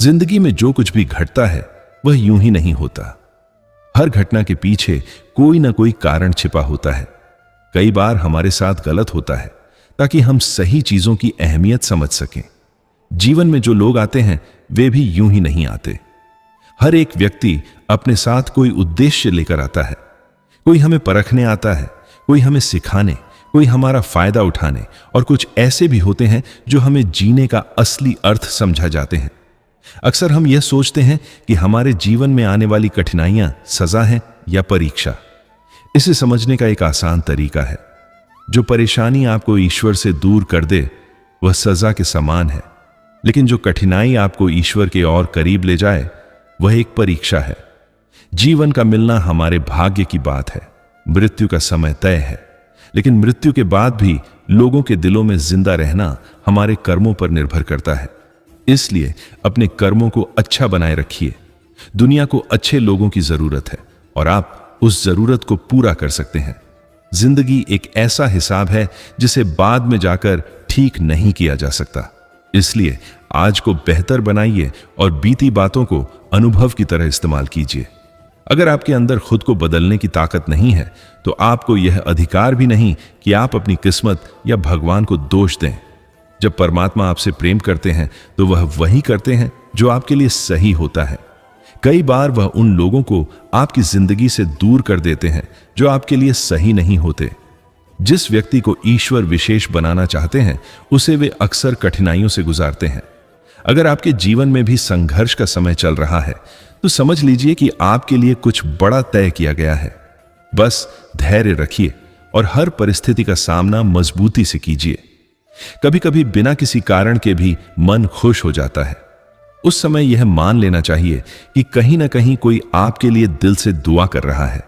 जिंदगी में जो कुछ भी घटता है वह यूं ही नहीं होता। हर घटना के पीछे कोई ना कोई कारण छिपा होता है। कई बार हमारे साथ गलत होता है ताकि हम सही चीजों की अहमियत समझ सकें। जीवन में जो लोग आते हैं वे भी यूं ही नहीं आते। हर एक व्यक्ति अपने साथ कोई उद्देश्य लेकर आता है। कोई हमें परखने आता है, कोई हमें सिखाने, कोई हमारा फायदा उठाने, और कुछ ऐसे भी होते हैं जो हमें जीने का असली अर्थ समझा जाते हैं। अक्सर हम यह सोचते हैं कि हमारे जीवन में आने वाली कठिनाइयां सजा है या परीक्षा। इसे समझने का एक आसान तरीका है, जो परेशानी आपको ईश्वर से दूर कर दे वह सजा के समान है, लेकिन जो कठिनाई आपको ईश्वर के और करीब ले जाए वह एक परीक्षा है। जीवन का मिलना हमारे भाग्य की बात है। मृत्यु का समय तय है, लेकिन मृत्यु के बाद भी लोगों के दिलों में जिंदा रहना हमारे कर्मों पर निर्भर करता है। इसलिए अपने कर्मों को अच्छा बनाए रखिए। दुनिया को अच्छे लोगों की जरूरत है और आप उस जरूरत को पूरा कर सकते हैं। जिंदगी एक ऐसा हिसाब है जिसे बाद में जाकर ठीक नहीं किया जा सकता। इसलिए आज को बेहतर बनाइए और बीती बातों को अनुभव की तरह इस्तेमाल कीजिए। अगर आपके अंदर खुद को बदलने की ताकत नहीं है तो आपको यह अधिकार भी नहीं कि आप अपनी किस्मत या भगवान को दोष दें। जब परमात्मा आपसे प्रेम करते हैं तो वह वही करते हैं जो आपके लिए सही होता है। कई बार वह उन लोगों को आपकी जिंदगी से दूर कर देते हैं जो आपके लिए सही नहीं होते। जिस व्यक्ति को ईश्वर विशेष बनाना चाहते हैं उसे वे अक्सर कठिनाइयों से गुजारते हैं। अगर आपके जीवन में भी संघर्ष का समय चल रहा है तो समझ लीजिए कि आपके लिए कुछ बड़ा तय किया गया है। बस धैर्य रखिए और हर परिस्थिति का सामना मजबूती से कीजिए। कभी कभी बिना किसी कारण के भी मन खुश हो जाता है। उस समय यह मान लेना चाहिए कि कहीं ना कहीं कोई आपके लिए दिल से दुआ कर रहा है।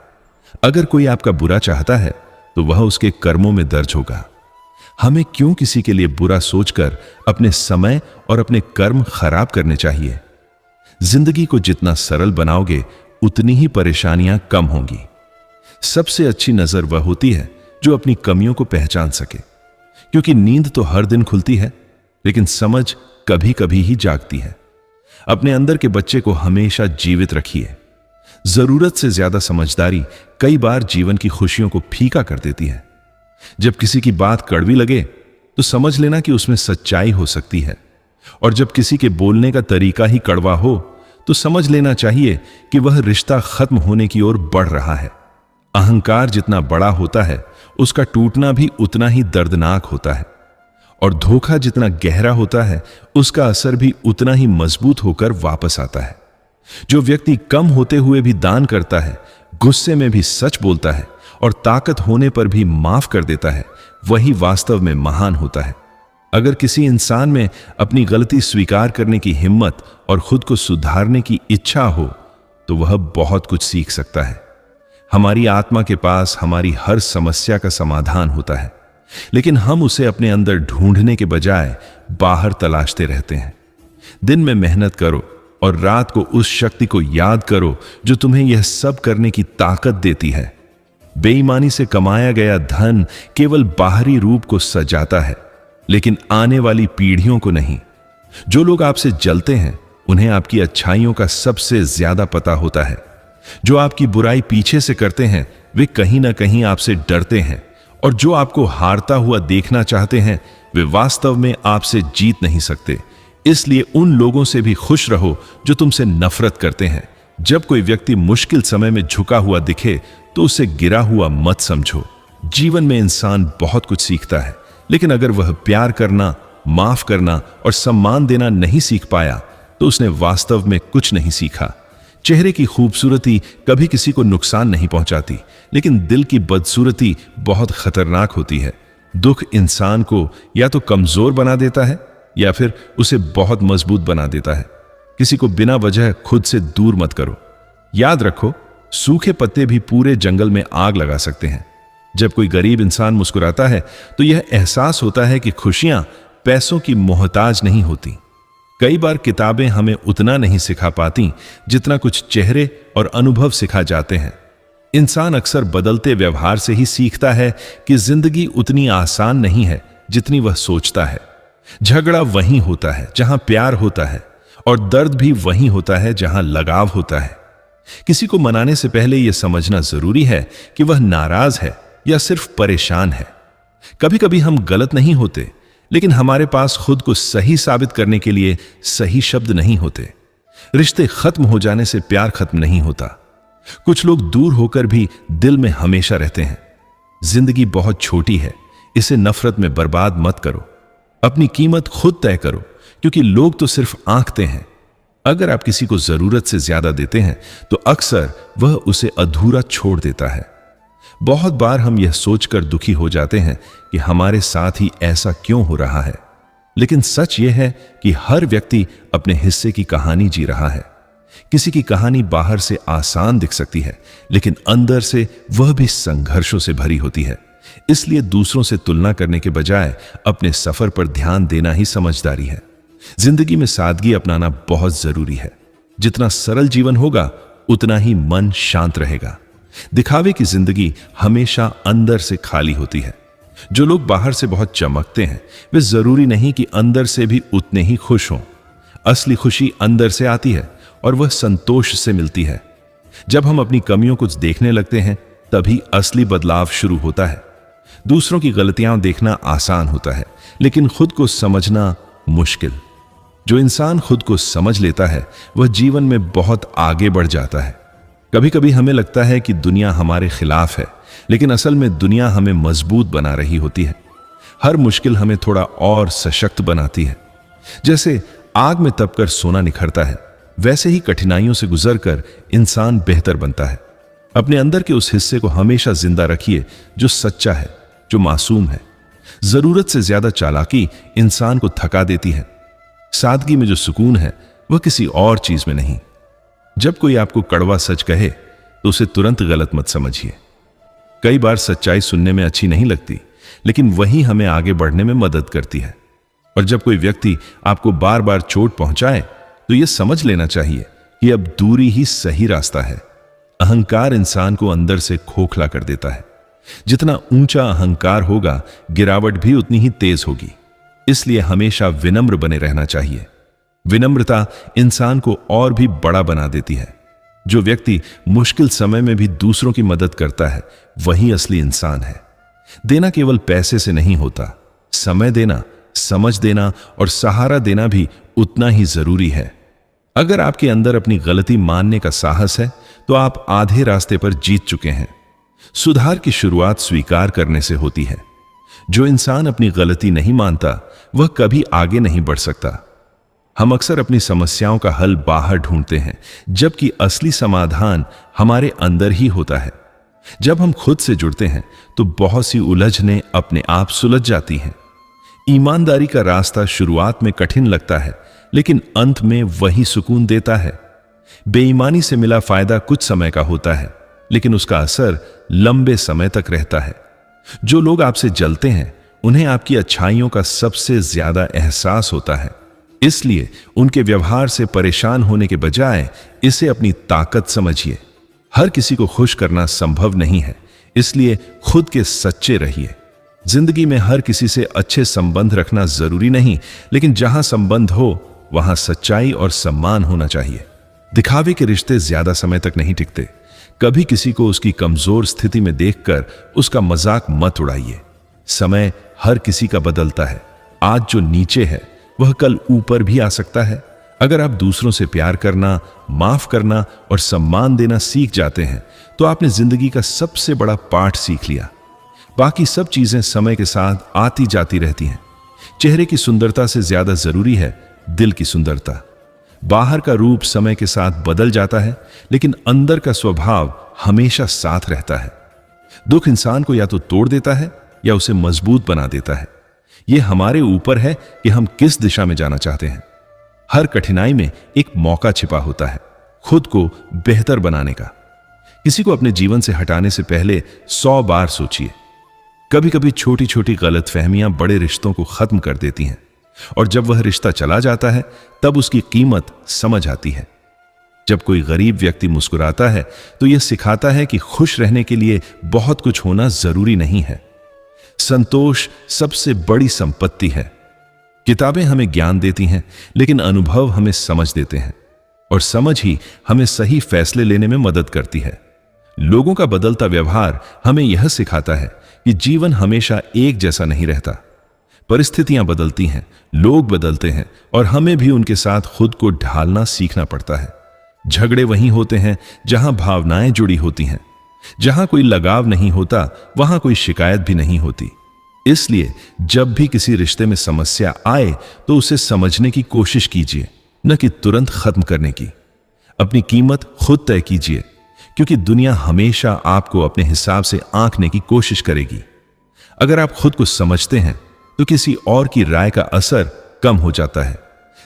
अगर कोई आपका बुरा चाहता है तो वह उसके कर्मों में दर्ज होगा। हमें क्यों किसी के लिए बुरा सोचकर अपने समय और अपने कर्म खराब करने चाहिए। जिंदगी को जितना सरल बनाओगे उतनी ही परेशानियां कम होंगी। सबसे अच्छी नजर वह होती है जो अपनी कमियों को पहचान सके, क्योंकि नींद तो हर दिन खुलती है लेकिन समझ कभी कभी ही जागती है। अपने अंदर के बच्चे को हमेशा जीवित रखिए। जरूरत से ज्यादा समझदारी कई बार जीवन की खुशियों को फीका कर देती है। जब किसी की बात कड़वी लगे तो समझ लेना कि उसमें सच्चाई हो सकती है, और जब किसी के बोलने का तरीका ही कड़वा हो तो समझ लेना चाहिए कि वह रिश्ता खत्म होने की ओर बढ़ रहा है। अहंकार जितना बड़ा होता है उसका टूटना भी उतना ही दर्दनाक होता है, और धोखा जितना गहरा होता है उसका असर भी उतना ही मजबूत होकर वापस आता है। जो व्यक्ति कम होते हुए भी दान करता है, गुस्से में भी सच बोलता है और ताकत होने पर भी माफ कर देता है, वही वास्तव में महान होता है। अगर किसी इंसान में अपनी गलती स्वीकार करने की हिम्मत और खुद को सुधारने की इच्छा हो तो वह बहुत कुछ सीख सकता है। हमारी आत्मा के पास हमारी हर समस्या का समाधान होता है, लेकिन हम उसे अपने अंदर ढूंढने के बजाय बाहर तलाशते रहते हैं। दिन में मेहनत करो और रात को उस शक्ति को याद करो जो तुम्हें यह सब करने की ताकत देती है। बेईमानी से कमाया गया धन केवल बाहरी रूप को सजाता है, लेकिन आने वाली पीढ़ियों को नहीं। जो लोग आपसे जलते हैं उन्हें आपकी अच्छाइयों का सबसे ज्यादा पता होता है। जो आपकी बुराई पीछे से करते हैं वे कहीं ना कहीं आपसे डरते हैं, और जो आपको हारता हुआ देखना चाहते हैं वे वास्तव में आपसे जीत नहीं सकते। इसलिए उन लोगों से भी खुश रहो जो तुमसे नफरत करते हैं। जब कोई व्यक्ति मुश्किल समय में झुका हुआ दिखे तो उसे गिरा हुआ मत समझो। जीवन में इंसान बहुत कुछ सीखता है, लेकिन अगर वह प्यार करना, माफ करना और सम्मान देना नहीं सीख पाया तो उसने वास्तव में कुछ नहीं सीखा। चेहरे की खूबसूरती कभी किसी को नुकसान नहीं पहुंचाती, लेकिन दिल की बदसूरती बहुत खतरनाक होती है। दुख इंसान को या तो कमजोर बना देता है या फिर उसे बहुत मजबूत बना देता है। किसी को बिना वजह खुद से दूर मत करो। याद रखो, सूखे पत्ते भी पूरे जंगल में आग लगा सकते हैं। जब कोई गरीब इंसान मुस्कुराता है तो यह एहसास होता है कि खुशियां पैसों की मोहताज नहीं होती। कई बार किताबें हमें उतना नहीं सिखा पाती जितना कुछ चेहरे और अनुभव सिखा जाते हैं। इंसान अक्सर बदलते व्यवहार से ही सीखता है कि जिंदगी उतनी आसान नहीं है जितनी वह सोचता है। झगड़ा वहीं होता है जहां प्यार होता है, और दर्द भी वहीं होता है जहां लगाव होता है। किसी को मनाने से पहले यह समझना जरूरी है कि वह नाराज है या सिर्फ परेशान है। कभी कभी हम गलत नहीं होते, लेकिन हमारे पास खुद को सही साबित करने के लिए सही शब्द नहीं होते। रिश्ते खत्म हो जाने से प्यार खत्म नहीं होता। कुछ लोग दूर होकर भी दिल में हमेशा रहते हैं। जिंदगी बहुत छोटी है, इसे नफरत में बर्बाद मत करो। अपनी कीमत खुद तय करो, क्योंकि लोग तो सिर्फ आंकते हैं। अगर आप किसी को जरूरत से ज्यादा देते हैं तो अक्सर वह उसे अधूरा छोड़ देता है। बहुत बार हम यह सोचकर दुखी हो जाते हैं कि हमारे साथ ही ऐसा क्यों हो रहा है, लेकिन सच यह है कि हर व्यक्ति अपने हिस्से की कहानी जी रहा है। किसी की कहानी बाहर से आसान दिख सकती है, लेकिन अंदर से वह भी संघर्षों से भरी होती है। इसलिए दूसरों से तुलना करने के बजाय अपने सफर पर ध्यान देना ही समझदारी है। जिंदगी में सादगी अपनाना बहुत जरूरी है। जितना सरल जीवन होगा, उतना ही मन शांत रहेगा। दिखावे की जिंदगी हमेशा अंदर से खाली होती है। जो लोग बाहर से बहुत चमकते हैं, वे जरूरी नहीं कि अंदर से भी उतने ही खुश हों। असली खुशी अंदर से आती है और वह संतोष से मिलती है। जब हम अपनी कमियों को देखने लगते हैं, तभी असली बदलाव शुरू होता है। दूसरों की गलतियां देखना आसान होता है, लेकिन खुद को समझना मुश्किल। जो इंसान खुद को समझ लेता है, वह जीवन में बहुत आगे बढ़ जाता है। कभी कभी हमें लगता है कि दुनिया हमारे खिलाफ है, लेकिन असल में दुनिया हमें मजबूत बना रही होती है। हर मुश्किल हमें थोड़ा और सशक्त बनाती है। जैसे आग में तपकर सोना निखरता है, वैसे ही कठिनाइयों से गुजरकर इंसान बेहतर बनता है। अपने अंदर के उस हिस्से को हमेशा जिंदा रखिए जो सच्चा है, जो मासूम है। जरूरत से ज्यादा चालाकी इंसान को थका देती है। सादगी में जो सुकून है, वह किसी और चीज में नहीं। जब कोई आपको कड़वा सच कहे तो उसे तुरंत गलत मत समझिए। कई बार सच्चाई सुनने में अच्छी नहीं लगती, लेकिन वही हमें आगे बढ़ने में मदद करती है। और जब कोई व्यक्ति आपको बार बार चोट पहुंचाए, तो यह समझ लेना चाहिए कि अब दूरी ही सही रास्ता है। अहंकार इंसान को अंदर से खोखला कर देता है। जितना ऊंचा अहंकार होगा, गिरावट भी उतनी ही तेज होगी। इसलिए हमेशा विनम्र बने रहना चाहिए। विनम्रता इंसान को और भी बड़ा बना देती है। जो व्यक्ति मुश्किल समय में भी दूसरों की मदद करता है, वही असली इंसान है। देना केवल पैसे से नहीं होता। समय देना, समझ देना और सहारा देना भी उतना ही जरूरी है। अगर आपके अंदर अपनी गलती मानने का साहस है, तो आप आधे रास्ते पर जीत चुके हैं। सुधार की शुरुआत स्वीकार करने से होती है। जो इंसान अपनी गलती नहीं मानता, वह कभी आगे नहीं बढ़ सकता। हम अक्सर अपनी समस्याओं का हल बाहर ढूंढते हैं, जबकि असली समाधान हमारे अंदर ही होता है। जब हम खुद से जुड़ते हैं, तो बहुत सी उलझनें अपने आप सुलझ जाती हैं। ईमानदारी का रास्ता शुरुआत में कठिन लगता है, लेकिन अंत में वही सुकून देता है। बेईमानी से मिला फायदा कुछ समय का होता है, लेकिन उसका असर लंबे समय तक रहता है। जो लोग आपसे जलते हैं, उन्हें आपकी अच्छाइयों का सबसे ज्यादा एहसास होता है। इसलिए उनके व्यवहार से परेशान होने के बजाय इसे अपनी ताकत समझिए। हर किसी को खुश करना संभव नहीं है, इसलिए खुद के सच्चे रहिए। जिंदगी में हर किसी से अच्छे संबंध रखना जरूरी नहीं, लेकिन जहां संबंध हो, वहां सच्चाई और सम्मान होना चाहिए। दिखावे के रिश्ते ज्यादा समय तक नहीं टिकते। कभी किसी को उसकी कमजोर स्थिति में देखकर उसका मजाक मत उड़ाइए। समय हर किसी का बदलता है। आज जो नीचे है, वह कल ऊपर भी आ सकता है। अगर आप दूसरों से प्यार करना, माफ करना और सम्मान देना सीख जाते हैं, तो आपने जिंदगी का सबसे बड़ा पाठ सीख लिया। बाकी सब चीजें समय के साथ आती जाती रहती हैं। चेहरे की सुंदरता से ज्यादा जरूरी है दिल की सुंदरता। बाहर का रूप समय के साथ बदल जाता है, लेकिन अंदर का स्वभाव हमेशा साथ रहता है। दुख इंसान को या तो तोड़ देता है या उसे मजबूत बना देता है। यह हमारे ऊपर है कि हम किस दिशा में जाना चाहते हैं। हर कठिनाई में एक मौका छिपा होता है खुद को बेहतर बनाने का। किसी को अपने जीवन से हटाने से पहले 100 बार सोचिए। कभी कभी छोटी छोटी गलतफहमियां बड़े रिश्तों को खत्म कर देती हैं, और जब वह रिश्ता चला जाता है, तब उसकी कीमत समझ आती है। जब कोई गरीब व्यक्ति मुस्कुराता है, तो यह सिखाता है कि खुश रहने के लिए बहुत कुछ होना जरूरी नहीं है। संतोष सबसे बड़ी संपत्ति है। किताबें हमें ज्ञान देती हैं, लेकिन अनुभव हमें समझ देते हैं, और समझ ही हमें सही फैसले लेने में मदद करती है। लोगों का बदलता व्यवहार हमें यह सिखाता है कि जीवन हमेशा एक जैसा नहीं रहता। परिस्थितियां बदलती हैं, लोग बदलते हैं, और हमें भी उनके साथ खुद को ढालना सीखना पड़ता है। झगड़े वहीं होते हैं जहां भावनाएं जुड़ी होती हैं। जहां कोई लगाव नहीं होता, वहां कोई शिकायत भी नहीं होती। इसलिए जब भी किसी रिश्ते में समस्या आए तो उसे समझने की कोशिश कीजिए, न कि तुरंत खत्म करने की। अपनी कीमत खुद तय कीजिए, क्योंकि दुनिया हमेशा आपको अपने हिसाब से आंकने की कोशिश करेगी। अगर आप खुद को समझते हैं तो किसी और की राय का असर कम हो जाता है।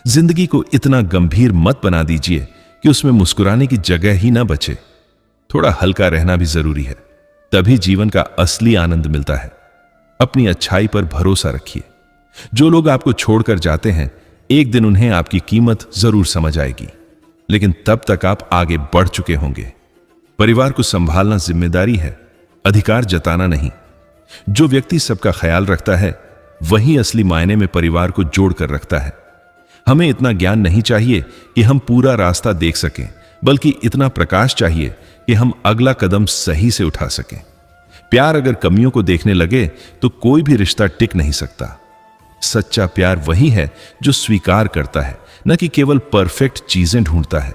जिंदगी को इतना गंभीर मत बना दीजिए कि उसमें मुस्कुराने की जगह ही ना बचे। थोड़ा हल्का रहना भी जरूरी है, तभी जीवन का असली आनंद मिलता है। अपनी अच्छाई पर भरोसा रखिए। जो लोग आपको छोड़कर जाते हैं, एक दिन उन्हें आपकी कीमत जरूर समझ आएगी, लेकिन तब तक आप आगे बढ़ चुके होंगे। परिवार को संभालना जिम्मेदारी है, अधिकार जताना नहीं। जो व्यक्ति सबका ख्याल रखता है वही असली मायने में परिवार को जोड़कर रखता है। हमें इतना ज्ञान नहीं चाहिए कि हम पूरा रास्ता देख सकें, बल्कि इतना प्रकाश चाहिए कि हम अगला कदम सही से उठा सकें। प्यार अगर कमियों को देखने लगे तो कोई भी रिश्ता टिक नहीं सकता। सच्चा प्यार वही है जो स्वीकार करता है, न कि केवल परफेक्ट चीजें ढूंढता है।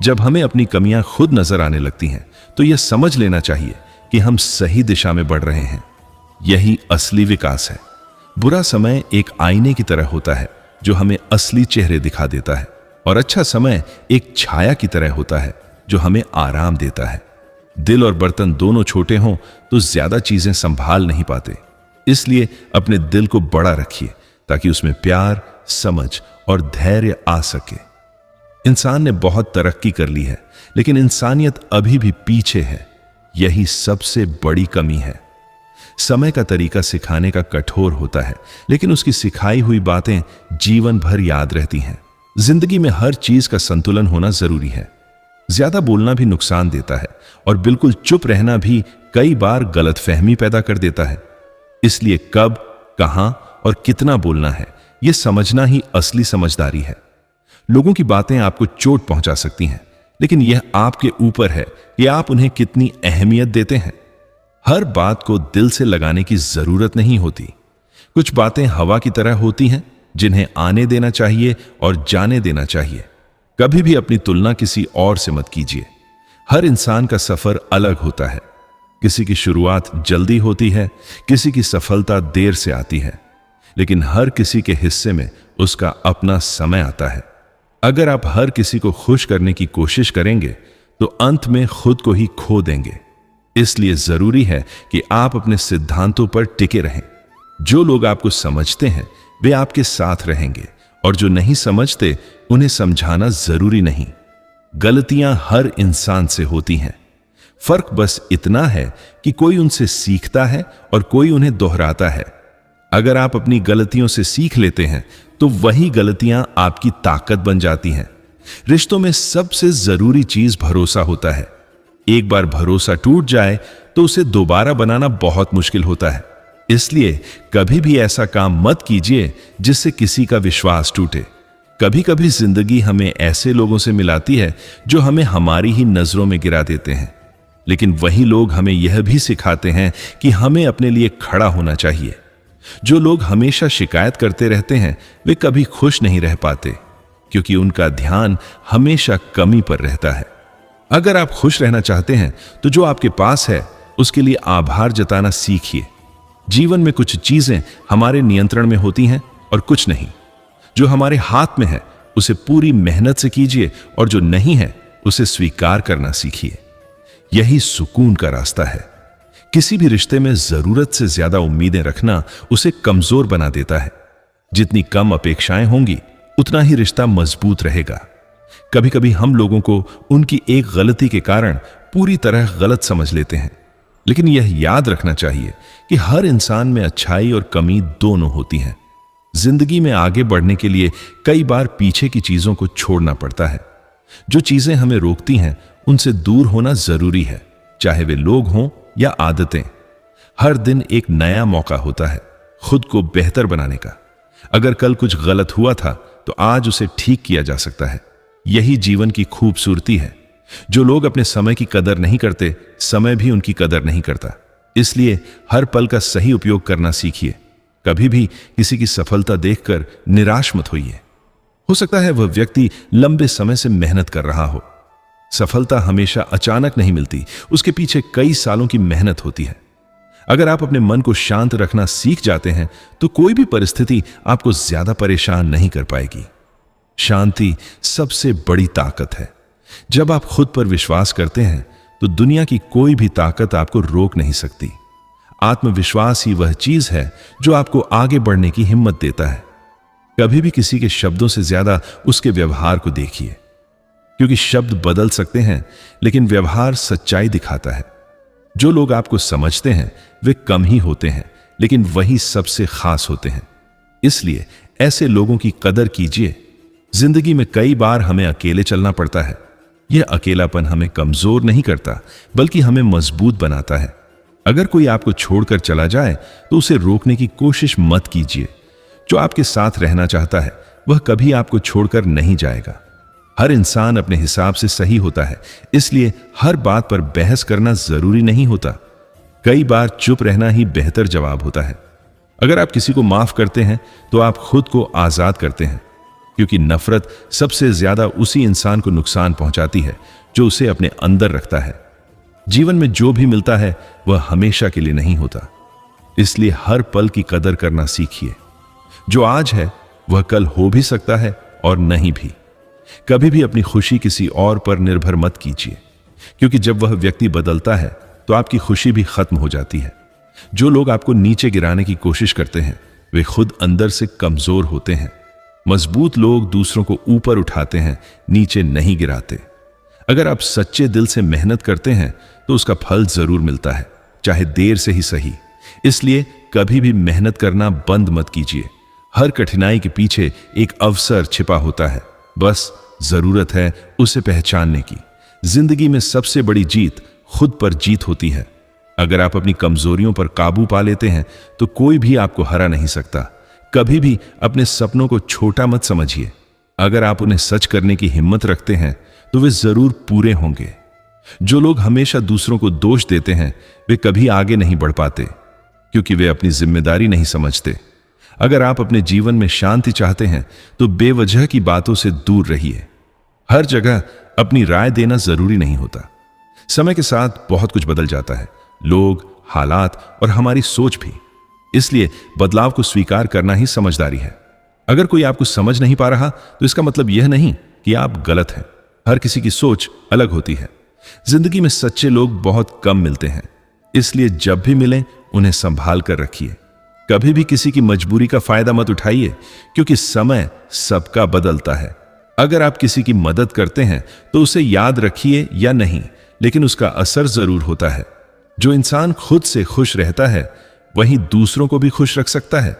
जब हमें अपनी कमियां खुद नजर आने लगती हैं तो यह समझ लेना चाहिए कि हम सही दिशा में बढ़ रहे हैं। यही असली विकास है। बुरा समय एक आईने की तरह होता है जो हमें असली चेहरे दिखा देता है, और अच्छा समय एक छाया की तरह होता है जो हमें आराम देता है। दिल और बर्तन दोनों छोटे हों तो ज्यादा चीजें संभाल नहीं पाते। इसलिए अपने दिल को बड़ा रखिए ताकि उसमें प्यार, समझ और धैर्य आ सके। इंसान ने बहुत तरक्की कर ली है, लेकिन इंसानियत अभी भी पीछे है। यही सबसे बड़ी कमी है। समय का तरीका सिखाने का कठोर होता है, लेकिन उसकी सिखाई हुई बातें जीवन भर याद रहती हैं। जिंदगी में हर चीज का संतुलन होना जरूरी है। ज्यादा बोलना भी नुकसान देता है, और बिल्कुल चुप रहना भी कई बार गलतफहमी पैदा कर देता है। इसलिए कब, कहां और कितना बोलना है, यह समझना ही असली समझदारी है। लोगों की बातें आपको चोट पहुंचा सकती हैं, लेकिन यह आपके ऊपर है कि आप उन्हें कितनी अहमियत देते हैं। हर बात को दिल से लगाने की जरूरत नहीं होती। कुछ बातें हवा की तरह होती हैं, जिन्हें आने देना चाहिए और जाने देना चाहिए। कभी भी अपनी तुलना किसी और से मत कीजिए। हर इंसान का सफर अलग होता है। किसी की शुरुआत जल्दी होती है, किसी की सफलता देर से आती है, लेकिन हर किसी के हिस्से में उसका अपना समय आता है। अगर आप हर किसी को खुश करने की कोशिश करेंगे तो अंत में खुद को ही खो देंगे। इसलिए जरूरी है कि आप अपने सिद्धांतों पर टिके रहें। जो लोग आपको समझते हैं वे आपके साथ रहेंगे, और जो नहीं समझते उन्हें समझाना जरूरी नहीं। गलतियां हर इंसान से होती हैं। फर्क बस इतना है कि कोई उनसे सीखता है और कोई उन्हें दोहराता है। अगर आप अपनी गलतियों से सीख लेते हैं तो वही गलतियां आपकी ताकत बन जाती हैं। रिश्तों में सबसे जरूरी चीज भरोसा होता है। एक बार भरोसा टूट जाए तो उसे दोबारा बनाना बहुत मुश्किल होता है। इसलिए कभी भी ऐसा काम मत कीजिए जिससे किसी का विश्वास टूटे। कभी कभी जिंदगी हमें ऐसे लोगों से मिलाती है जो हमें हमारी ही नजरों में गिरा देते हैं, लेकिन वही लोग हमें यह भी सिखाते हैं कि हमें अपने लिए खड़ा होना चाहिए। जो लोग हमेशा शिकायत करते रहते हैं वे कभी खुश नहीं रह पाते, क्योंकि उनका ध्यान हमेशा कमी पर रहता है। अगर आप खुश रहना चाहते हैं तो जो आपके पास है उसके लिए आभार जताना सीखिए। जीवन में कुछ चीजें हमारे नियंत्रण में होती हैं और कुछ नहीं। जो हमारे हाथ में है उसे पूरी मेहनत से कीजिए, और जो नहीं है उसे स्वीकार करना सीखिए। यही सुकून का रास्ता है। किसी भी रिश्ते में जरूरत से ज्यादा उम्मीदें रखना उसे कमजोर बना देता है। जितनी कम अपेक्षाएं होंगी उतना ही रिश्ता मजबूत रहेगा। कभी कभी हम लोगों को उनकी एक गलती के कारण पूरी तरह गलत समझ लेते हैं, लेकिन यह याद रखना चाहिए कि हर इंसान में अच्छाई और कमी दोनों होती हैं। जिंदगी में आगे बढ़ने के लिए कई बार पीछे की चीजों को छोड़ना पड़ता है। जो चीजें हमें रोकती हैं उनसे दूर होना जरूरी है, चाहे वे लोग हों या आदतें। हर दिन एक नया मौका होता है खुद को बेहतर बनाने का। अगर कल कुछ गलत हुआ था तो आज उसे ठीक किया जा सकता है। यही जीवन की खूबसूरती है। जो लोग अपने समय की कदर नहीं करते, समय भी उनकी कदर नहीं करता। इसलिए हर पल का सही उपयोग करना सीखिए। कभी भी किसी की सफलता देखकर निराश मत होइए। हो सकता है वह व्यक्ति लंबे समय से मेहनत कर रहा हो। सफलता हमेशा अचानक नहीं मिलती, उसके पीछे कई सालों की मेहनत होती है। अगर आप अपने मन को शांत रखना सीख जाते हैं तो कोई भी परिस्थिति आपको ज्यादा परेशान नहीं कर पाएगी। शांति सबसे बड़ी ताकत है। जब आप खुद पर विश्वास करते हैं तो दुनिया की कोई भी ताकत आपको रोक नहीं सकती। आत्मविश्वास ही वह चीज है जो आपको आगे बढ़ने की हिम्मत देता है। कभी भी किसी के शब्दों से ज्यादा उसके व्यवहार को देखिए, क्योंकि शब्द बदल सकते हैं लेकिन व्यवहार सच्चाई दिखाता है। जो लोग आपको समझते हैं वे कम ही होते हैं, लेकिन वही सबसे खास होते हैं। इसलिए ऐसे लोगों की कदर कीजिए। जिंदगी में कई बार हमें अकेले चलना पड़ता है। यह अकेलापन हमें कमजोर नहीं करता, बल्कि हमें मजबूत बनाता है। अगर कोई आपको छोड़कर चला जाए तो उसे रोकने की कोशिश मत कीजिए। जो आपके साथ रहना चाहता है वह कभी आपको छोड़कर नहीं जाएगा। हर इंसान अपने हिसाब से सही होता है, इसलिए हर बात पर बहस करना जरूरी नहीं होता। कई बार चुप रहना ही बेहतर जवाब होता है। अगर आप किसी को माफ करते हैं तो आप खुद को आजाद करते हैं, क्योंकि नफरत सबसे ज्यादा उसी इंसान को नुकसान पहुंचाती है जो उसे अपने अंदर रखता है। जीवन में जो भी मिलता है वह हमेशा के लिए नहीं होता, इसलिए हर पल की कदर करना सीखिए। जो आज है वह कल हो भी सकता है और नहीं भी। कभी भी अपनी खुशी किसी और पर निर्भर मत कीजिए, क्योंकि जब वह व्यक्ति बदलता है तो आपकी खुशी भी खत्म हो जाती है। जो लोग आपको नीचे गिराने की कोशिश करते हैं वे खुद अंदर से कमजोर होते हैं। मजबूत लोग दूसरों को ऊपर उठाते हैं, नीचे नहीं गिराते। अगर आप सच्चे दिल से मेहनत करते हैं तो उसका फल जरूर मिलता है, चाहे देर से ही सही। इसलिए कभी भी मेहनत करना बंद मत कीजिए। हर कठिनाई के पीछे एक अवसर छिपा होता है, बस जरूरत है उसे पहचानने की। जिंदगी में सबसे बड़ी जीत खुद पर जीत होती है। अगर आप अपनी कमजोरियों पर काबू पा लेते हैं तो कोई भी आपको हरा नहीं सकता। कभी भी अपने सपनों को छोटा मत समझिए। अगर आप उन्हें सच करने की हिम्मत रखते हैं तो वे जरूर पूरे होंगे। जो लोग हमेशा दूसरों को दोष देते हैं वे कभी आगे नहीं बढ़ पाते, क्योंकि वे अपनी जिम्मेदारी नहीं समझते। अगर आप अपने जीवन में शांति चाहते हैं तो बेवजह की बातों से दूर रहिए। हर जगह अपनी राय देना जरूरी नहीं होता। समय के साथ बहुत कुछ बदल जाता है, लोग, हालात और हमारी सोच भी। इसलिए बदलाव को स्वीकार करना ही समझदारी है। अगर कोई आपको समझ नहीं पा रहा तो इसका मतलब यह नहीं कि आप गलत हैं। हर किसी की सोच अलग होती है। जिंदगी में सच्चे लोग बहुत कम मिलते हैं, इसलिए जब भी मिलें उन्हें संभाल कर रखिए। कभी भी किसी की मजबूरी का फायदा मत उठाइए, क्योंकि समय सबका बदलता है। अगर आप किसी की मदद करते हैं तो उसे याद रखिए या नहीं, लेकिन उसका असर जरूर होता है। जो इंसान खुद से खुश रहता है वही दूसरों को भी खुश रख सकता है।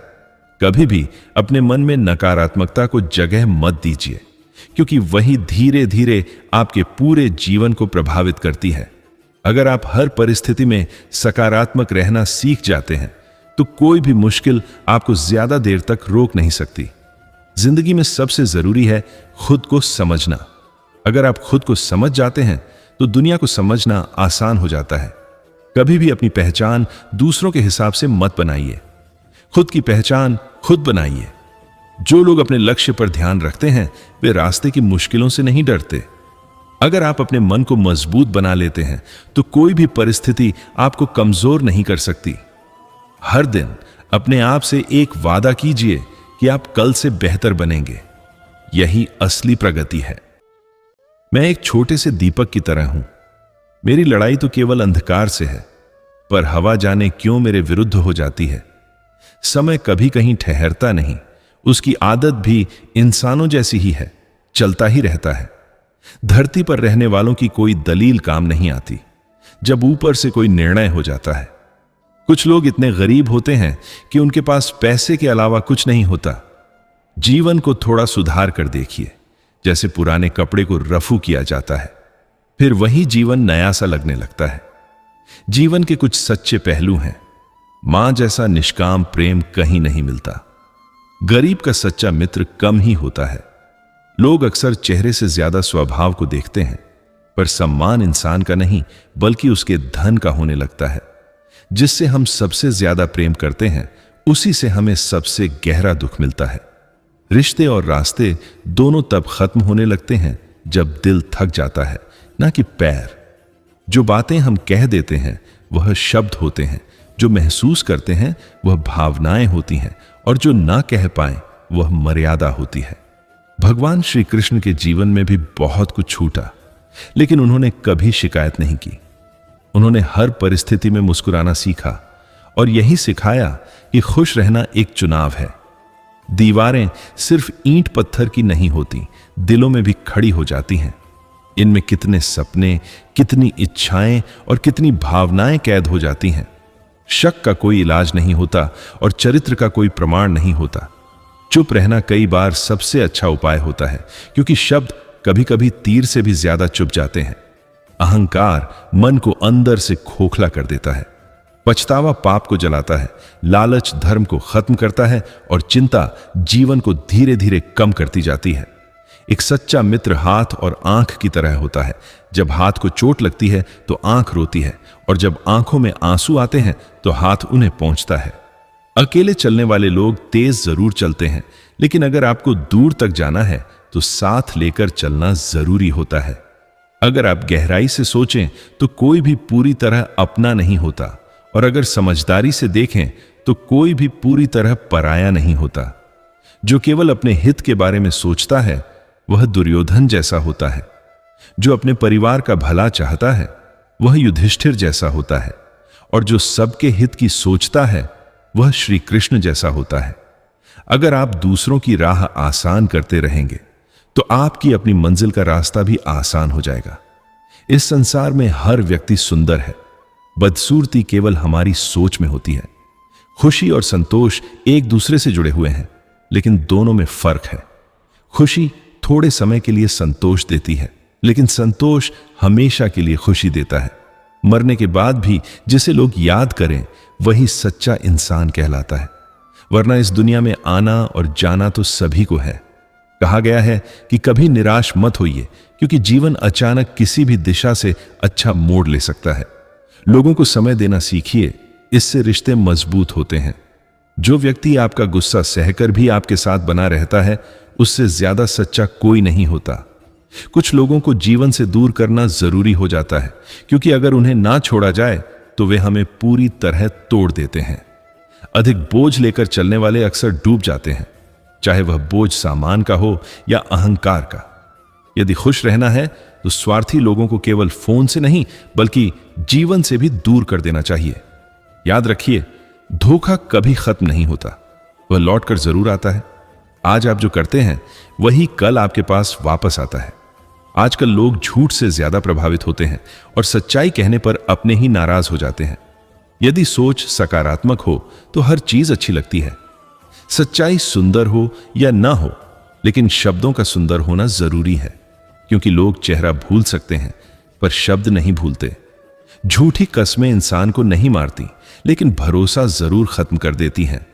कभी भी अपने मन में नकारात्मकता को जगह मत दीजिए, क्योंकि वही धीरे धीरे आपके पूरे जीवन को प्रभावित करती है। अगर आप हर परिस्थिति में सकारात्मक रहना सीख जाते हैं तो कोई भी मुश्किल आपको ज्यादा देर तक रोक नहीं सकती। जिंदगी में सबसे जरूरी है खुद को समझना। अगर आप खुद को समझ जाते हैं तो दुनिया को समझना आसान हो जाता है। कभी भी अपनी पहचान दूसरों के हिसाब से मत बनाइए, खुद की पहचान खुद बनाइए। जो लोग अपने लक्ष्य पर ध्यान रखते हैं वे रास्ते की मुश्किलों से नहीं डरते। अगर आप अपने मन को मजबूत बना लेते हैं तो कोई भी परिस्थिति आपको कमजोर नहीं कर सकती। हर दिन अपने आप से एक वादा कीजिए कि आप कल से बेहतर बनेंगे। यही असली प्रगति है। मैं एक छोटे से दीपक की तरह हूं। मेरी लड़ाई तो केवल अंधकार से है, पर हवा जाने क्यों मेरे विरुद्ध हो जाती है। समय कभी कहीं ठहरता नहीं, उसकी आदत भी इंसानों जैसी ही है, चलता ही रहता है। धरती पर रहने वालों की कोई दलील काम नहीं आती जब ऊपर से कोई निर्णय हो जाता है। कुछ लोग इतने गरीब होते हैं कि उनके पास पैसे के अलावा कुछ नहीं होता। जीवन को थोड़ा सुधार कर देखिए, जैसे पुराने कपड़े को रफू किया जाता है, फिर वही जीवन नया सा लगने लगता है। जीवन के कुछ सच्चे पहलू हैं। मां जैसा निष्काम प्रेम कहीं नहीं मिलता। गरीब का सच्चा मित्र कम ही होता है। लोग अक्सर चेहरे से ज्यादा स्वभाव को देखते हैं, पर सम्मान इंसान का नहीं बल्कि उसके धन का होने लगता है। जिससे हम सबसे ज्यादा प्रेम करते हैं उसी से हमें सबसे गहरा दुख मिलता है। रिश्ते और रास्ते दोनों तब खत्म होने लगते हैं जब दिल थक जाता है, ना कि पैर। जो बातें हम कह देते हैं वह शब्द होते हैं, जो महसूस करते हैं वह भावनाएं होती हैं, और जो ना कह पाए वह मर्यादा होती है। भगवान श्री कृष्ण के जीवन में भी बहुत कुछ छूटा, लेकिन उन्होंने कभी शिकायत नहीं की। उन्होंने हर परिस्थिति में मुस्कुराना सीखा और यही सिखाया कि खुश रहना एक चुनाव है। दीवारें सिर्फ ईंट पत्थर की नहीं होती, दिलों में भी खड़ी हो जाती हैं। इनमें कितने सपने, कितनी इच्छाएं और कितनी भावनाएं कैद हो जाती हैं। शक का कोई इलाज नहीं होता और चरित्र का कोई प्रमाण नहीं होता। चुप रहना कई बार सबसे अच्छा उपाय होता है, क्योंकि शब्द कभी कभी तीर से भी ज्यादा चुभ जाते हैं। अहंकार मन को अंदर से खोखला कर देता है। पछतावा पाप को जलाता है, लालच धर्म को खत्म करता है और चिंता जीवन को धीरे धीरे कम करती जाती है। एक सच्चा मित्र हाथ और आंख की तरह होता है। जब हाथ को चोट लगती है तो आंख रोती है, और जब आंखों में आंसू आते हैं तो हाथ उन्हें पहुंचता है। अकेले चलने वाले लोग तेज जरूर चलते हैं, लेकिन अगर आपको दूर तक जाना है तो साथ लेकर चलना जरूरी होता है। अगर आप गहराई से सोचें तो कोई भी पूरी तरह अपना नहीं होता, और अगर समझदारी से देखें तो कोई भी पूरी तरह पराया नहीं होता। जो केवल अपने हित के बारे में सोचता है वह दुर्योधन जैसा होता है। जो अपने परिवार का भला चाहता है वह युधिष्ठिर जैसा होता है, और जो सबके हित की सोचता है वह श्री कृष्ण जैसा होता है। अगर आप दूसरों की राह आसान करते रहेंगे तो आपकी अपनी मंजिल का रास्ता भी आसान हो जाएगा। इस संसार में हर व्यक्ति सुंदर है, बदसूरती केवल हमारी सोच में होती है। खुशी और संतोष एक दूसरे से जुड़े हुए हैं, लेकिन दोनों में फर्क है। खुशी थोड़े समय के लिए संतोष देती है, लेकिन संतोष हमेशा के लिए खुशी देता है। मरने के बाद भी जिसे लोग याद करें वही सच्चा इंसान कहलाता है। वरना इस दुनिया में आना और जाना तो सभी को है। कहा गया है कि कभी निराश मत होइए, क्योंकि जीवन अचानक किसी भी दिशा से अच्छा मोड़ ले सकता है। लोगों को समय देना सीखिए, इससे रिश्ते मजबूत होते हैं। जो व्यक्ति आपका गुस्सा सहकर भी आपके साथ बना रहता है उससे ज्यादा सच्चा कोई नहीं होता। कुछ लोगों को जीवन से दूर करना जरूरी हो जाता है, क्योंकि अगर उन्हें ना छोड़ा जाए तो वे हमें पूरी तरह तोड़ देते हैं। अधिक बोझ लेकर चलने वाले अक्सर डूब जाते हैं, चाहे वह बोझ सामान का हो या अहंकार का। यदि खुश रहना है तो स्वार्थी लोगों को केवल फोन से नहीं बल्कि जीवन से भी दूर कर देना चाहिए। याद रखिए, धोखा कभी खत्म नहीं होता, वह लौट कर जरूर आता है। आज आप जो करते हैं वही कल आपके पास वापस आता है। आजकल लोग झूठ से ज्यादा प्रभावित होते हैं और सच्चाई कहने पर अपने ही नाराज हो जाते हैं। यदि सोच सकारात्मक हो तो हर चीज अच्छी लगती है। सच्चाई सुंदर हो या ना हो, लेकिन शब्दों का सुंदर होना जरूरी है, क्योंकि लोग चेहरा भूल सकते हैं पर शब्द नहीं भूलते। झूठी कस्में इंसान को नहीं मारती, लेकिन भरोसा जरूर खत्म कर देती हैं।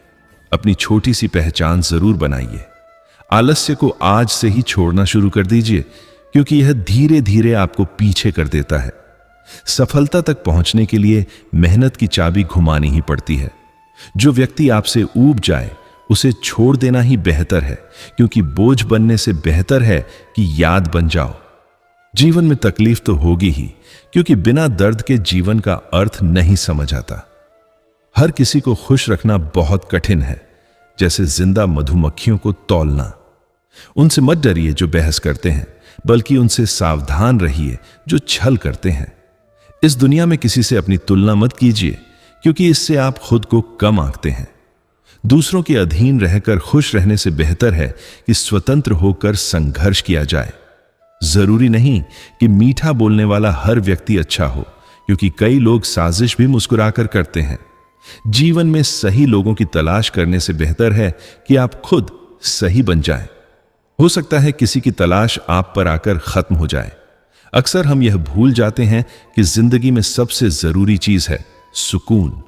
अपनी छोटी सी पहचान जरूर बनाइए। आलस्य को आज से ही छोड़ना शुरू कर दीजिए, क्योंकि यह धीरे धीरे आपको पीछे कर देता है। सफलता तक पहुंचने के लिए मेहनत की चाबी घुमानी ही पड़ती है। जो व्यक्ति आपसे ऊब जाए उसे छोड़ देना ही बेहतर है, क्योंकि बोझ बनने से बेहतर है कि याद बन जाओ। जीवन में तकलीफ तो होगी ही, क्योंकि बिना दर्द के जीवन का अर्थ नहीं समझ आता। हर किसी को खुश रखना बहुत कठिन है, जैसे जिंदा मधुमक्खियों को तौलना। उनसे मत डरिए जो बहस करते हैं, बल्कि उनसे सावधान रहिए जो छल करते हैं। इस दुनिया में किसी से अपनी तुलना मत कीजिए, क्योंकि इससे आप खुद को कम आंकते हैं। दूसरों के अधीन रहकर खुश रहने से बेहतर है कि स्वतंत्र होकर संघर्ष किया जाए। जरूरी नहीं कि मीठा बोलने वाला हर व्यक्ति अच्छा हो, क्योंकि कई लोग साजिश भी मुस्कुराकर करते हैं। जीवन में सही लोगों की तलाश करने से बेहतर है कि आप खुद सही बन जाएं। हो सकता है किसी की तलाश आप पर आकर खत्म हो जाए। अक्सर हम यह भूल जाते हैं कि जिंदगी में सबसे जरूरी चीज है सुकून।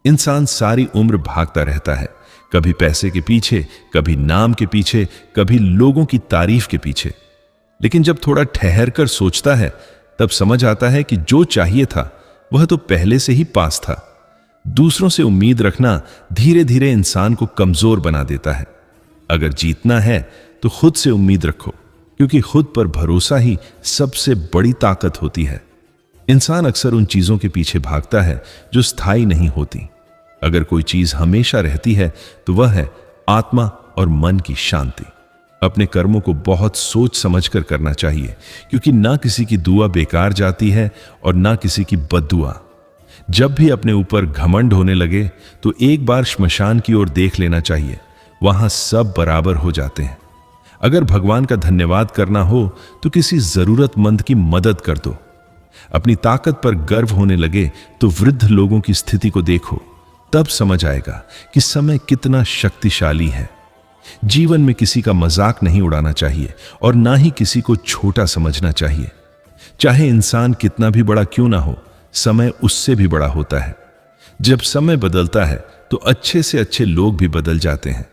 इंसान सारी उम्र भागता रहता है, कभी पैसे के पीछे, कभी नाम के पीछे, कभी लोगों की तारीफ के पीछे। लेकिन जब थोड़ा ठहर कर सोचता है तब समझ आता है कि जो चाहिए था वह तो पहले से ही पास था। दूसरों से उम्मीद रखना धीरे धीरे इंसान को कमजोर बना देता है। अगर जीतना है तो खुद से उम्मीद रखो, क्योंकि खुद पर भरोसा ही सबसे बड़ी ताकत होती है। इंसान अक्सर उन चीजों के पीछे भागता है जो स्थायी नहीं होती। अगर कोई चीज हमेशा रहती है तो वह है आत्मा और मन की शांति। अपने कर्मों को बहुत सोच समझकर करना चाहिए, क्योंकि ना किसी की दुआ बेकार जाती है और ना किसी की बद्दुआ। जब भी अपने ऊपर घमंड होने लगे तो एक बार श्मशान की ओर देख लेना चाहिए, वहां सब बराबर हो जाते हैं। अगर भगवान का धन्यवाद करना हो तो किसी जरूरतमंद की मदद कर दो। अपनी ताकत पर गर्व होने लगे तो वृद्ध लोगों की स्थिति को देखो, तब समझ आएगा कि समय कितना शक्तिशाली है। जीवन में किसी का मजाक नहीं उड़ाना चाहिए और ना ही किसी को छोटा समझना चाहिए। चाहे इंसान कितना भी बड़ा क्यों ना हो, समय उससे भी बड़ा होता है। जब समय बदलता है तो अच्छे से अच्छे लोग भी बदल जाते हैं।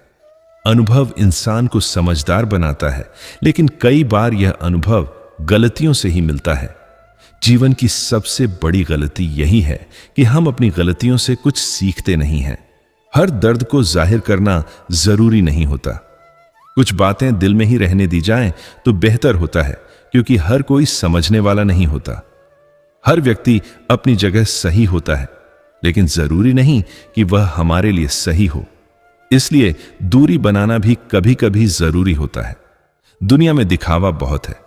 अनुभव इंसान को समझदार बनाता है, लेकिन कई बार यह अनुभव गलतियों से ही मिलता है। जीवन की सबसे बड़ी गलती यही है कि हम अपनी गलतियों से कुछ सीखते नहीं हैं। हर दर्द को जाहिर करना जरूरी नहीं होता। कुछ बातें दिल में ही रहने दी जाएं तो बेहतर होता है, क्योंकि हर कोई समझने वाला नहीं होता। हर व्यक्ति अपनी जगह सही होता है, लेकिन जरूरी नहीं कि वह हमारे लिए सही हो। इसलिए दूरी बनाना भी कभी कभी जरूरी होता है। दुनिया में दिखावा बहुत है।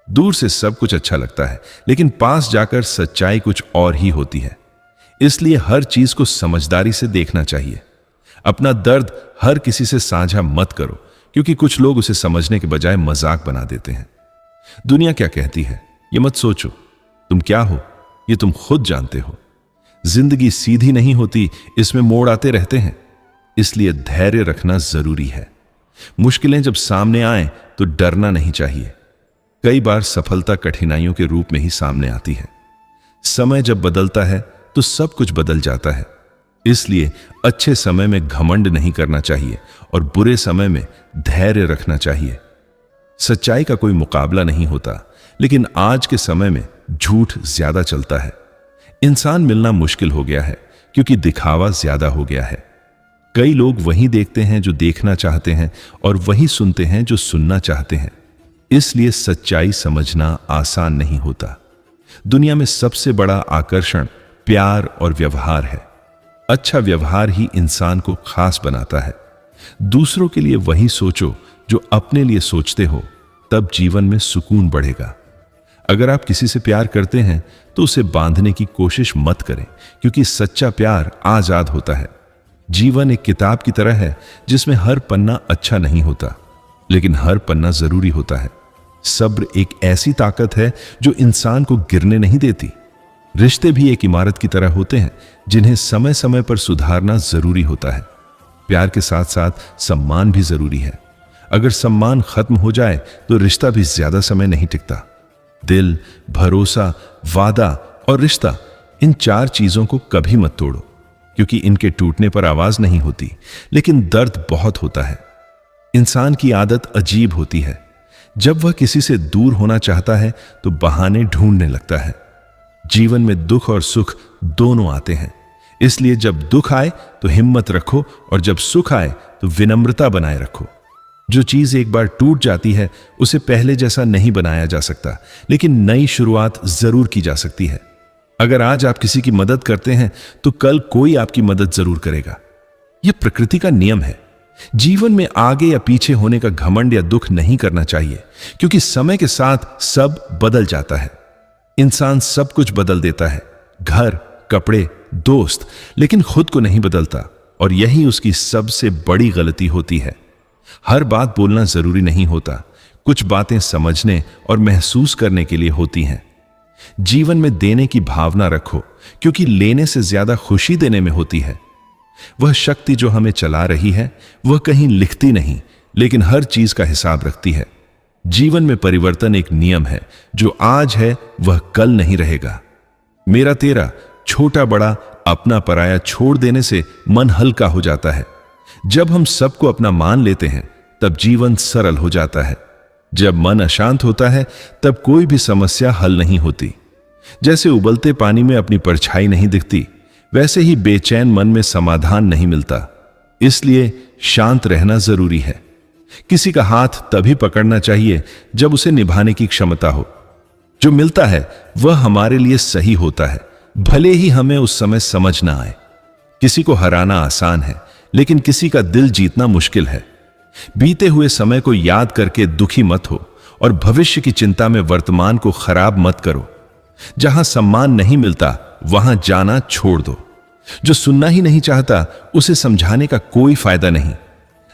दूर से सब कुछ अच्छा लगता है, लेकिन पास जाकर सच्चाई कुछ और ही होती है। इसलिए हर चीज को समझदारी से देखना चाहिए। अपना दर्द हर किसी से साझा मत करो, क्योंकि कुछ लोग उसे समझने के बजाय मजाक बना देते हैं। दुनिया क्या कहती है ये मत सोचो। तुम क्या हो ये तुम खुद जानते हो। जिंदगी सीधी नहीं होती, इसमें मोड़ आते रहते हैं। इसलिए धैर्य रखना जरूरी है। मुश्किलें जब सामने आए तो डरना नहीं चाहिए। कई बार सफलता कठिनाइयों के रूप में ही सामने आती है। समय जब बदलता है तो सब कुछ बदल जाता है। इसलिए अच्छे समय में घमंड नहीं करना चाहिए और बुरे समय में धैर्य रखना चाहिए। सच्चाई का कोई मुकाबला नहीं होता, लेकिन आज के समय में झूठ ज्यादा चलता है। इंसान मिलना मुश्किल हो गया है, क्योंकि दिखावा ज्यादा हो गया है। कई लोग वही देखते हैं जो देखना चाहते हैं और वही सुनते हैं जो सुनना चाहते हैं। इसलिए सच्चाई समझना आसान नहीं होता। दुनिया में सबसे बड़ा आकर्षण प्यार और व्यवहार है। अच्छा व्यवहार ही इंसान को खास बनाता है। दूसरों के लिए वही सोचो जो अपने लिए सोचते हो, तब जीवन में सुकून बढ़ेगा। अगर आप किसी से प्यार करते हैं तो उसे बांधने की कोशिश मत करें, क्योंकि सच्चा प्यार आजाद होता है। जीवन एक किताब की तरह है जिसमें हर पन्ना अच्छा नहीं होता, लेकिन हर पन्ना जरूरी होता है। सब्र एक ऐसी ताकत है जो इंसान को गिरने नहीं देती। रिश्ते भी एक इमारत की तरह होते हैं जिन्हें समय समय पर सुधारना जरूरी होता है। प्यार के साथ साथ सम्मान भी जरूरी है। अगर सम्मान खत्म हो जाए तो रिश्ता भी ज्यादा समय नहीं टिकता। दिल, भरोसा, वादा और रिश्ता, इन चार चीजों को कभी मत तोड़ो, क्योंकि इनके टूटने पर आवाज नहीं होती, लेकिन दर्द बहुत होता है। इंसान की आदत अजीब होती है। जब वह किसी से दूर होना चाहता है तो बहाने ढूंढने लगता है। जीवन में दुख और सुख दोनों आते हैं, इसलिए जब दुख आए तो हिम्मत रखो और जब सुख आए तो विनम्रता बनाए रखो। जो चीज एक बार टूट जाती है उसे पहले जैसा नहीं बनाया जा सकता, लेकिन नई शुरुआत जरूर की जा सकती है। अगर आज आप किसी की मदद करते हैं तो कल कोई आपकी मदद जरूर करेगा। यह प्रकृति का नियम है। जीवन में आगे या पीछे होने का घमंड या दुख नहीं करना चाहिए, क्योंकि समय के साथ सब बदल जाता है। इंसान सब कुछ बदल देता है, घर, कपड़े, दोस्त, लेकिन खुद को नहीं बदलता, और यही उसकी सबसे बड़ी गलती होती है। हर बात बोलना जरूरी नहीं होता। कुछ बातें समझने और महसूस करने के लिए होती हैं। जीवन में देने की भावना रखो, क्योंकि लेने से ज्यादा खुशी देने में होती है। वह शक्ति जो हमें चला रही है वह कहीं लिखती नहीं, लेकिन हर चीज का हिसाब रखती है। जीवन में परिवर्तन एक नियम है। जो आज है वह कल नहीं रहेगा। मेरा तेरा, छोटा बड़ा, अपना पराया छोड़ देने से मन हल्का हो जाता है। जब हम सबको अपना मान लेते हैं तब जीवन सरल हो जाता है। जब मन अशांत होता है तब कोई भी समस्या हल नहीं होती। जैसे उबलते पानी में अपनी परछाई नहीं दिखती, वैसे ही बेचैन मन में समाधान नहीं मिलता। इसलिए शांत रहना जरूरी है। किसी का हाथ तभी पकड़ना चाहिए जब उसे निभाने की क्षमता हो। जो मिलता है वह हमारे लिए सही होता है, भले ही हमें उस समय समझ ना आए। किसी को हराना आसान है, लेकिन किसी का दिल जीतना मुश्किल है। बीते हुए समय को याद करके दुखी मत हो और भविष्य की चिंता में वर्तमान को खराब मत करो। जहां सम्मान नहीं मिलता वहां जाना छोड़ दो। जो सुनना ही नहीं चाहता उसे समझाने का कोई फायदा नहीं।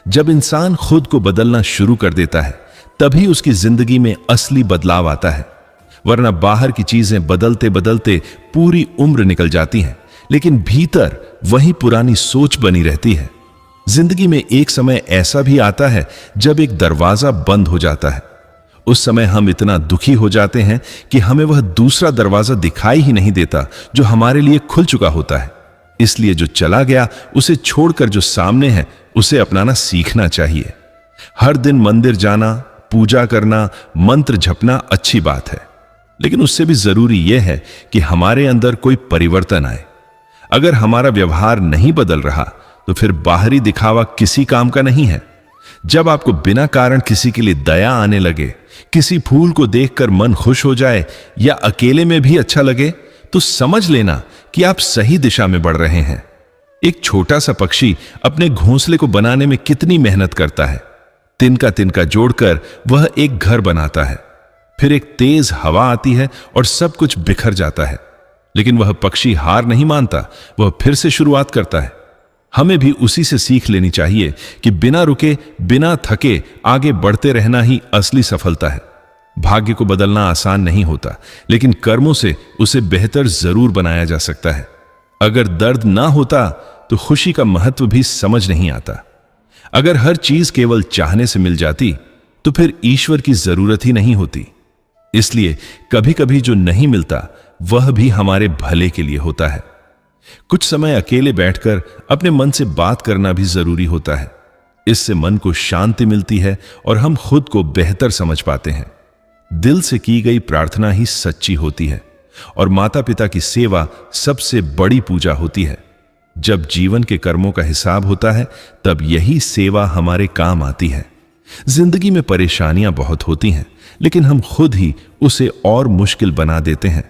जब इंसान खुद को बदलना शुरू कर देता है तभी उसकी जिंदगी में असली बदलाव आता है, वरना बाहर की चीजें बदलते बदलते पूरी उम्र निकल जाती हैं, लेकिन भीतर वही पुरानी सोच बनी रहती है। जिंदगी में एक समय ऐसा भी आता है जब एक दरवाजा बंद हो जाता है। उस समय हम इतना दुखी हो जाते हैं कि हमें वह दूसरा दरवाजा दिखाई ही नहीं देता जो हमारे लिए खुल चुका होता है। इसलिए जो चला गया उसे छोड़कर जो सामने है उसे अपनाना सीखना चाहिए। हर दिन मंदिर जाना, पूजा करना, मंत्र जपना अच्छी बात है, लेकिन उससे भी जरूरी यह है कि हमारे अंदर कोई परिवर्तन आए। अगर हमारा व्यवहार नहीं बदल रहा तो फिर बाहरी दिखावा किसी काम का नहीं है। जब आपको बिना कारण किसी के लिए दया आने लगे, किसी फूल को देखकर मन खुश हो जाए या अकेले में भी अच्छा लगे, तो समझ लेना कि आप सही दिशा में बढ़ रहे हैं। एक छोटा सा पक्षी अपने घोंसले को बनाने में कितनी मेहनत करता है। तिनका तिनका जोड़कर वह एक घर बनाता है। फिर एक तेज हवा आती है और सब कुछ बिखर जाता है, लेकिन वह पक्षी हार नहीं मानता, वह फिर से शुरुआत करता है। हमें भी उसी से सीख लेनी चाहिए कि बिना रुके, बिना थके आगे बढ़ते रहना ही असली सफलता है। भाग्य को बदलना आसान नहीं होता, लेकिन कर्मों से उसे बेहतर जरूर बनाया जा सकता है। अगर दर्द ना होता तो खुशी का महत्व भी समझ नहीं आता। अगर हर चीज केवल चाहने से मिल जाती तो फिर ईश्वर की जरूरत ही नहीं होती। इसलिए कभी कभी जो नहीं मिलता वह भी हमारे भले के लिए होता है। कुछ समय अकेले बैठकर अपने मन से बात करना भी जरूरी होता है। इससे मन को शांति मिलती है और हम खुद को बेहतर समझ पाते हैं। दिल से की गई प्रार्थना ही सच्ची होती है और माता पिता की सेवा सबसे बड़ी पूजा होती है। जब जीवन के कर्मों का हिसाब होता है तब यही सेवा हमारे काम आती है। जिंदगी में परेशानियां बहुत होती हैं, लेकिन हम खुद ही उसे और मुश्किल बना देते हैं।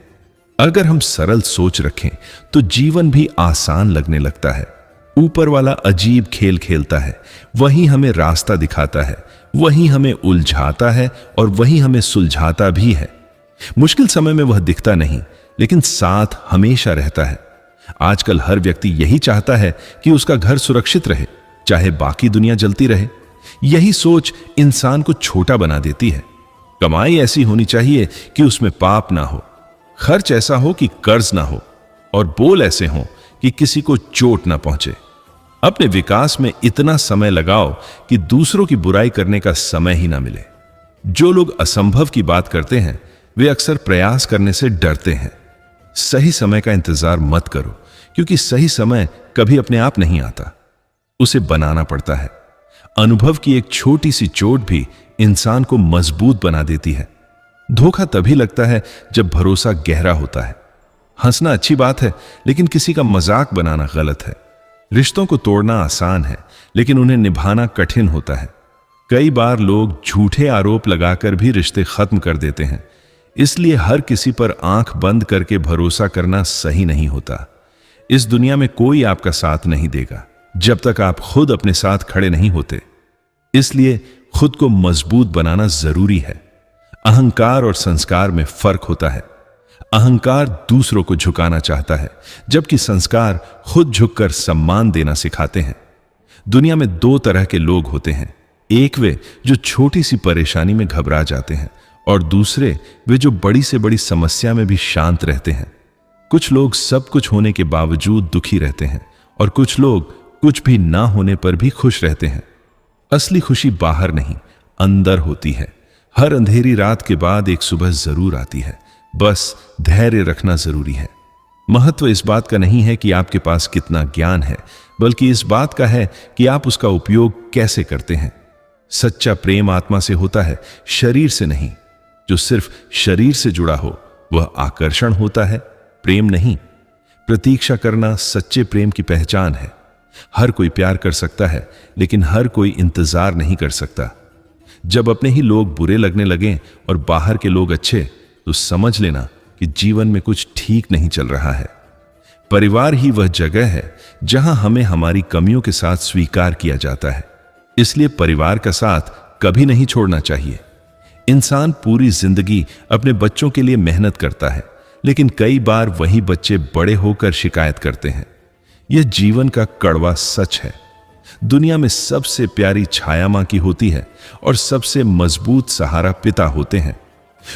अगर हम सरल सोच रखें तो जीवन भी आसान लगने लगता है। ऊपर वाला अजीब खेल खेलता है, वही हमें रास्ता दिखाता है, वही हमें उलझाता है और वही हमें सुलझाता भी है। मुश्किल समय में वह दिखता नहीं, लेकिन साथ हमेशा रहता है। आजकल हर व्यक्ति यही चाहता है कि उसका घर सुरक्षित रहे, चाहे बाकी दुनिया जलती रहे। यही सोच इंसान को छोटा बना देती है। कमाई ऐसी होनी चाहिए कि उसमें पाप ना हो, खर्च ऐसा हो कि कर्ज ना हो, और बोल ऐसे हों कि किसी को चोट ना पहुंचे। अपने विकास में इतना समय लगाओ कि दूसरों की बुराई करने का समय ही ना मिले। जो लोग असंभव की बात करते हैं वे अक्सर प्रयास करने से डरते हैं। सही समय का इंतजार मत करो, क्योंकि सही समय कभी अपने आप नहीं आता, उसे बनाना पड़ता है। अनुभव की एक छोटी सी चोट भी इंसान को मजबूत बना देती है। धोखा तभी लगता है जब भरोसा गहरा होता है। हंसना अच्छी बात है, लेकिन किसी का मजाक बनाना गलत है। रिश्तों को तोड़ना आसान है, लेकिन उन्हें निभाना कठिन होता है। कई बार लोग झूठे आरोप लगाकर भी रिश्ते खत्म कर देते हैं। इसलिए हर किसी पर आंख बंद करके भरोसा करना सही नहीं होता। इस दुनिया में कोई आपका साथ नहीं देगा जब तक आप खुद अपने साथ खड़े नहीं होते। इसलिए खुद को मजबूत बनाना जरूरी है। अहंकार और संस्कार में फर्क होता है। अहंकार दूसरों को झुकाना चाहता है, जबकि संस्कार खुद झुककर सम्मान देना सिखाते हैं। दुनिया में दो तरह के लोग होते हैं। एक वे जो छोटी सी परेशानी में घबरा जाते हैं, और दूसरे वे जो बड़ी से बड़ी समस्या में भी शांत रहते हैं। कुछ लोग सब कुछ होने के बावजूद दुखी रहते हैं, और कुछ लोग कुछ भी ना होने पर भी खुश रहते हैं। असली खुशी बाहर नहीं, अंदर होती है। हर अंधेरी रात के बाद एक सुबह जरूर आती है, बस धैर्य रखना जरूरी है। महत्व इस बात का नहीं है कि आपके पास कितना ज्ञान है, बल्कि इस बात का है कि आप उसका उपयोग कैसे करते हैं। सच्चा प्रेम आत्मा से होता है, शरीर से नहीं। जो सिर्फ शरीर से जुड़ा हो वह आकर्षण होता है, प्रेम नहीं। प्रतीक्षा करना सच्चे प्रेम की पहचान है। हर कोई प्यार कर सकता है, लेकिन हर कोई इंतजार नहीं कर सकता। जब अपने ही लोग बुरे लगने लगें और बाहर के लोग अच्छे, तो समझ लेना कि जीवन में कुछ ठीक नहीं चल रहा है। परिवार ही वह जगह है जहां हमें हमारी कमियों के साथ स्वीकार किया जाता है। इसलिए परिवार का साथ कभी नहीं छोड़ना चाहिए। इंसान पूरी जिंदगी अपने बच्चों के लिए मेहनत करता है, लेकिन कई बार वही बच्चे बड़े होकर शिकायत करते हैं। यह जीवन का कड़वा सच है। दुनिया में सबसे प्यारी छाया मां की होती है और सबसे मजबूत सहारा पिता होते हैं।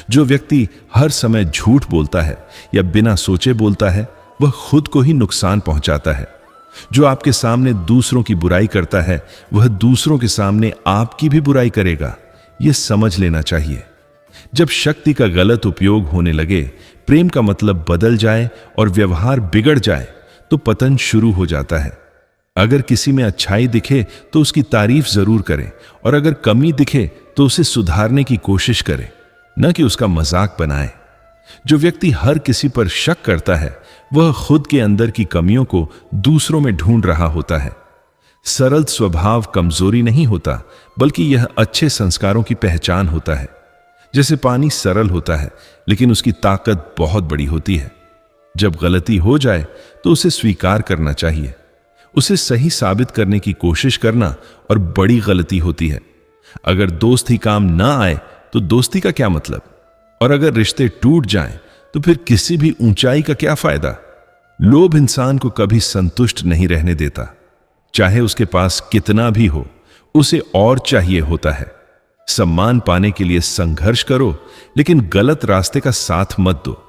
जो व्यक्ति हर समय झूठ बोलता है या बिना सोचे बोलता है, वह खुद को ही नुकसान पहुंचाता है। जो आपके सामने दूसरों की बुराई करता है, वह दूसरों के सामने आपकी भी बुराई करेगा। यह समझ लेना चाहिए। जब शक्ति का गलत उपयोग होने लगे, प्रेम का मतलब बदल जाए और व्यवहार बिगड़ जाए, तो पतन शुरू हो जाता है। अगर किसी में अच्छाई दिखे तो उसकी तारीफ जरूर करें, और अगर कमी दिखे तो उसे सुधारने की कोशिश करें, न कि उसका मजाक बनाए। जो व्यक्ति हर किसी पर शक करता है, वह खुद के अंदर की कमियों को दूसरों में ढूंढ रहा होता है। सरल स्वभाव कमजोरी नहीं होता, बल्कि यह अच्छे संस्कारों की पहचान होता है। जैसे पानी सरल होता है, लेकिन उसकी ताकत बहुत बड़ी होती है। जब गलती हो जाए तो उसे स्वीकार करना चाहिए। उसे सही साबित करने की कोशिश करना और बड़ी गलती होती है। अगर दोस्त ही काम ना आए तो दोस्ती का क्या मतलब? और अगर रिश्ते टूट जाएं तो फिर किसी भी ऊंचाई का क्या फायदा? लोभ इंसान को कभी संतुष्ट नहीं रहने देता। चाहे उसके पास कितना भी हो, उसे और चाहिए होता है। सम्मान पाने के लिए संघर्ष करो, लेकिन गलत रास्ते का साथ मत दो।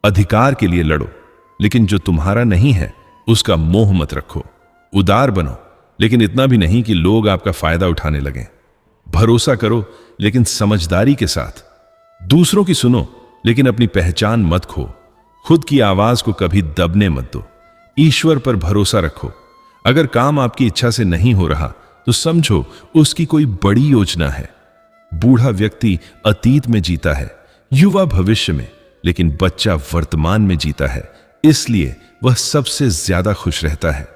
अधिकार के लिए लड़ो, लेकिन जो तुम्हारा नहीं है उसका मोह मत रखो। उदार बनो, लेकिन इतना भी नहीं कि लोग आपका फायदा उठाने लगें। भरोसा करो, लेकिन समझदारी के साथ। दूसरों की सुनो, लेकिन अपनी पहचान मत खो। खुद की आवाज को कभी दबने मत दो। ईश्वर पर भरोसा रखो। अगर काम आपकी इच्छा से नहीं हो रहा, तो समझो उसकी कोई बड़ी योजना है। बूढ़ा व्यक्ति अतीत में जीता है, युवा भविष्य में, लेकिन बच्चा वर्तमान में जीता है। इसलिए वह सबसे ज्यादा खुश रहता है।